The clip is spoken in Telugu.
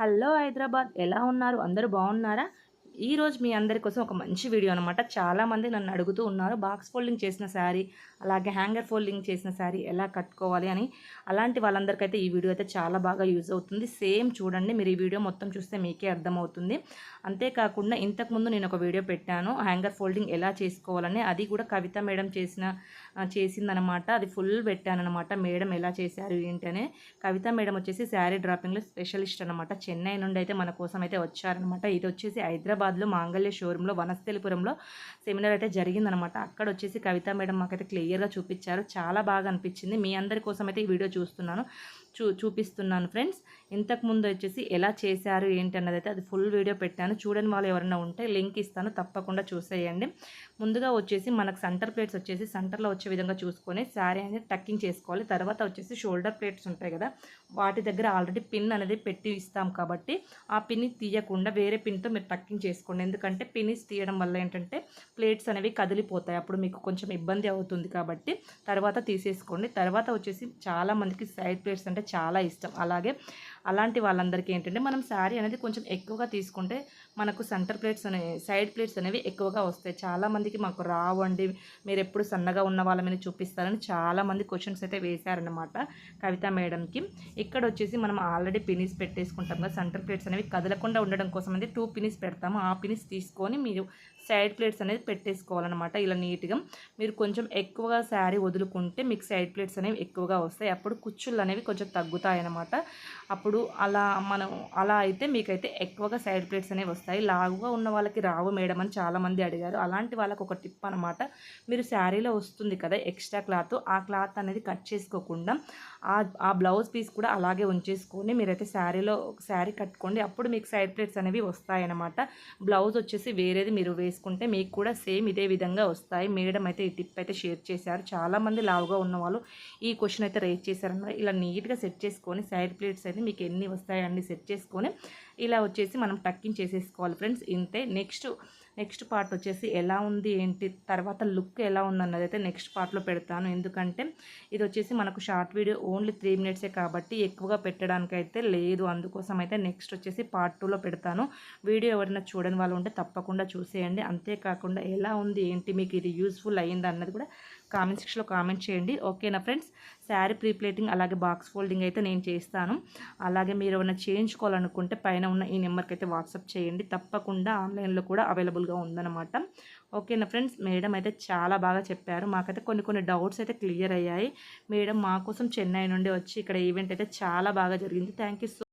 హలో హైదరాబాద్ ఎలా ఉన్నారు? అందరూ బాగున్నారా? ఈరోజు మీ అందరి కోసం ఒక మంచి వీడియో అనమాట. చాలామంది నన్ను అడుగుతూ ఉన్నారు. బాక్స్ ఫోల్డింగ్ చేసిన శారీ, అలాగే హ్యాంగర్ ఫోల్డింగ్ చేసిన శారీ ఎలా కట్టుకోవాలి అని. అలాంటి వాళ్ళందరికైతే ఈ వీడియో అయితే చాలా బాగా యూజ్ అవుతుంది. సేమ్ చూడండి, మీరు ఈ వీడియో మొత్తం చూస్తే మీకే అర్థమవుతుంది. అంతేకాకుండా ఇంతకుముందు నేను ఒక వీడియో పెట్టాను హ్యాంగర్ ఫోల్డింగ్ ఎలా చేసుకోవాలని. అది కూడా కవిత మేడం చేసిందనమాట. అది ఫుల్ పెట్టానమాట. మేడం ఎలా చేశారు ఏంటనే. కవిత మేడం వచ్చేసి శారీ డ్రాపింగ్లో స్పెషలిస్ట్ అనమాట. చెన్నై నుండి అయితే మన కోసం అయితే వచ్చారనమాట. ఇది వచ్చేసి హైదరాబాద్లో మాంగళ్య షోరూంలో వనస్థలిపురంలో సెమినార్ అయితే జరిగిందనమాట. అక్కడ వచ్చేసి కవిత మేడం మాకైతే క్లియర్గా చూపించారు. చాలా బాగా అనిపించింది. మీ అందరి కోసం అయితే ఈ వీడియో చూపిస్తున్నాను ఫ్రెండ్స్. ఇంతకుముందు వచ్చేసి ఎలా చేశారు ఏంటి అన్నది అయితే అది ఫుల్ వీడియో పెట్టాను. చూడని వాళ్ళు ఎవరైనా ఉంటే లింక్ ఇస్తాను, తప్పకుండా చూసేయండి. ముందుగా వచ్చేసి మనకు సెంటర్ ప్లేట్స్ వచ్చేసి సెంటర్లో వచ్చే విధంగా చూసుకొని శారీ అనేది టక్కింగ్ చేసుకోవాలి. తర్వాత వచ్చేసి షోల్డర్ ప్లేట్స్ ఉంటాయి కదా, వాటి దగ్గర ఆల్రెడీ పిన్ అనేది పెట్టి ఇస్తాం కాబట్టి ఆ పిన్ని తీయకుండా వేరే పిన్తో మీరు టక్కింగ్ చేసుకోండి. ఎందుకంటే పిన్స్ తీయడం వల్ల ఏంటంటే ప్లేట్స్ అనేవి కదిలిపోతాయి, అప్పుడు మీకు కొంచెం ఇబ్బంది అవుతుంది. కాబట్టి తర్వాత తీసేసుకోండి. తర్వాత వచ్చేసి చాలామందికి సైడ్ ప్లేట్స్ అంటే చాలా ఇష్టం. అలాంటి వాళ్ళందరికీ ఏంటంటే మనం శారీ అనేది కొంచెం ఎక్కువగా తీసుకుంటే మనకు సెంటర్ ప్లేట్స్ సైడ్ ప్లేట్స్ అనేవి ఎక్కువగా వస్తాయి. చాలామందికి మాకు రావండి, మీరు ఎప్పుడు సన్నగా ఉన్న వాళ్ళ మీద చూపిస్తారని చాలామంది క్వశ్చన్స్ అయితే వేశారనమాట కవిత మేడంకి. ఇక్కడ వచ్చేసి మనం ఆల్రెడీ పినిస్ పెట్టేసుకుంటాం కదా, సెంటర్ ప్లేట్స్ అనేవి కదలకుండా ఉండడం కోసం అనేది 2 పినిస్ పెడతాము. ఆ పినిస్ తీసుకొని మీరు సైడ్ ప్లేట్స్ అనేది పెట్టేసుకోవాలన్నమాట. ఇలా నీట్గా మీరు కొంచెం ఎక్కువగా శారీ వదులుకుంటే మీకు సైడ్ ప్లేట్స్ అనేవి ఎక్కువగా వస్తాయి. అప్పుడు కుచ్చుళ్ళు అనేవి కొంచెం తగ్గుతాయి అన్నమాట. అప్పుడు అలా అయితే మీకైతే ఎక్కువగా సైడ్ ప్లేట్స్ అనేవి వస్తాయి. లావుగా ఉన్న వాళ్ళకి రావు మేడం అని చాలామంది అడిగారు. అలాంటి వాళ్ళకి ఒక టిప్ అనమాట. మీరు శారీలో వస్తుంది కదా ఎక్స్ట్రా క్లాత్, ఆ క్లాత్ అనేది కట్ చేసుకోకుండా ఆ బ్లౌజ్ పీస్ కూడా అలాగే ఉంచేసుకొని మీరైతే శారీ కట్టుకోండి. అప్పుడు మీకు సైడ్ ప్లేట్స్ అనేవి వస్తాయన్నమాట. బ్లౌజ్ వచ్చేసి వేరేది మీరు వేసుకుంటే మీకు కూడా సేమ్ ఇదే విధంగా వస్తాయి. మేడం అయితే ఈ టిప్ అయితే షేర్ చేశారు. చాలామంది లావుగా ఉన్న వాళ్ళు ఈ క్వశ్చన్ అయితే రేజ్ చేశారన్నమాట. ఇలా నీట్గా సెట్ చేసుకొని సైడ్ ప్లేట్స్ అయితే మీకు ఎన్ని వస్తాయో అన్ని సెట్ చేసుకొని ఇలా వచ్చేసి మనం టక్కింగ్ చేసేసుకోవాలి ఫ్రెండ్స్. ఇంతే. నెక్స్ట్ పార్ట్ వచ్చేసి ఎలా ఉంది ఏంటి, తర్వాత లుక్ ఎలా ఉందన్నది అయితే నెక్స్ట్ పార్ట్లో పెడతాను. ఎందుకంటే ఇది వచ్చేసి మనకు షార్ట్ వీడియో ఓన్లీ 3 మినిట్సే కాబట్టి ఎక్కువగా పెట్టడానికి అయితే లేదు. అందుకోసం అయితే నెక్స్ట్ వచ్చేసి పార్ట్ 2లో పెడతాను. వీడియో ఎవరైనా చూడని వాళ్ళు ఉంటే తప్పకుండా చూసేయండి. అంతేకాకుండా ఎలా ఉంది ఏంటి, మీకు ఇది యూస్ఫుల్ అయ్యింది అన్నది కూడా కామెంట్ సెక్షన్లో కామెంట్ చేయండి. ఓకేనా ఫ్రెండ్స్. శారీ ప్రీప్లేటింగ్ అలాగే బాక్స్ ఫోల్డింగ్ అయితే నేను చేస్తాను. అలాగే మీరు ఏమైనా చేయించుకోవాలనుకుంటే పైన ఉన్న ఈ నెంబర్కి అయితే వాట్సాప్ చేయండి. తప్పకుండా ఆన్లైన్లో కూడా అవైలబుల్గా ఉందన్నమాట. ఓకేనా ఫ్రెండ్స్. మేడం అయితే చాలా బాగా చెప్పారు. మాకైతే కొన్ని డౌట్స్ అయితే క్లియర్ అయ్యాయి. మేడం మా కోసం చెన్నై నుండి వచ్చి ఇక్కడ ఈవెంట్ అయితే చాలా బాగా జరిగింది. Thank you so